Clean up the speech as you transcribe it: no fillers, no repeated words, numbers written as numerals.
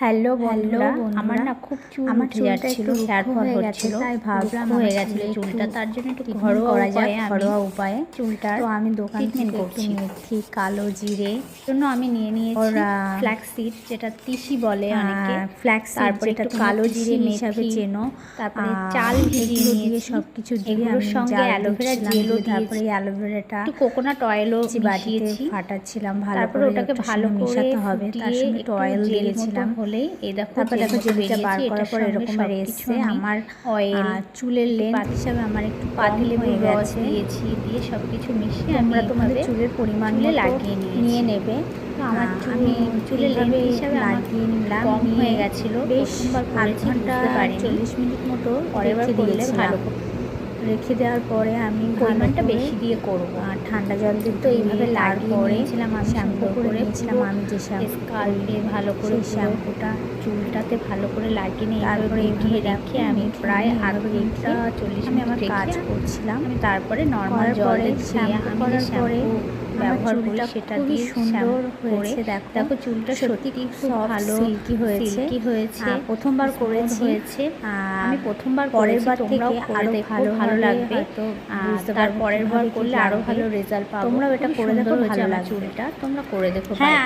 Hello বন্ধুরা, আমার না খুব চুল উঠে যাচ্ছিল, হেয়ার ফল হচ্ছিল, তাই ভাবলাম হয়ে গেছিল চুলটা, তার জন্য একটু ঘরোয়া উপায়ে চুলটার তো আমি দোকান ট্রিটমেন্ট থেকে একটু করছি। মেথি, কালো জিরে জন্য আমি নিয়ে নিয়েছি ফ্ল্যাক্স সিড, যেটা তিসি বলে অনেকে, ফ্ল্যাক্স সিড, তারপরে যেটা একটু কালো তিসি জিরে হিসাবে চেনো, তারপরে চাল ভিজিয়ে দিয়ে নিয়েছি, সব কিছু দিয়ে এগুলোর আমি সঙ্গে জাল অ্যালোভেরা দিচ্ছিলাম, জেলও তারপরে দিয়েছি, অ্যালোভেরাটা একটু কোকোনাট অয়েলও বাটিতে মিশিয়েছি, ফাটাচ্ছিলাম ভালো তারপরে করে, ওটাকে ওটার ভালো সঙ্গে করে মেশাতে হবে, তার ফুটিয়ে সঙ্গে একটু অয়েল জেল মতো দিয়েছিলাম। হলেই এই দেখো তারপর দেখো জেলটা বার করার পর এরকম এরকমের এসছে। আমার অয়েল, চুলের লেন্থ হিসাবে আমার একটু পাতিলেবুর হয়ে রস গেছে। দিয়েছি, দিয়ে সব কিছু মিশিয়ে তোমরা আমি তোমাদের চুলের পরিমাণ চুলে মতো লাগিয়ে নিয়ে নেবে। তো আমার আমি চুলের লেন্থ হিসাবে লাগিয়ে নিলাম, কম নিয়ে হয়ে গেছিলো, বেশ প্রথমবার 8 করেছি, ঘন্টা বুঝতে পারিনি, 40 মিনিট মতো পরের বার করলে ভালো রেখে দেওয়ার পরে আমি পরিমাণটা বেশি দিয়ে করবো। ঠান্ডা জল দিয়ে তো এইভাবে লাগিয়ে তারপরে নিয়েছিলাম আমি, শ্যাম্পু করে নিয়েছিলাম। আমি যে স্কাল্পে ভালো করে শ্যাম্পুটা চুলটাতে ভালো করে লাগিয়ে নিয়ে তারপরে এইভাবে রেখে আমি প্রায় আধ ঘন্টা 40 আমি আমার মিনিট কাজ রেখে করছিলাম। আমি তারপরে নর্মাল জল পরে দিয়ে শ্যাম্পু আমি করার পরে ব্যবহার করি চুলটা সেটা খুবই দিয়ে সুন্দর করে হয়েছে। দেখো চুলটা সত্যি খুব ভালো সিল্কি হয়েছে। প্রথমবার করেছি, হয়েছে। আমি প্রথমবার পরের করেছি, বার তোমরাও থেকে করে আরো দেখো, ভালো ভালো লাগবে। তার পরের বার করলে আরো ভালো রেজাল্ট পাবো। তোমরাও এটা করে দেখো, ভালো ভালো লাগবে লাগবে। চুলটা তোমরা করে দেখো। হ্যাঁ।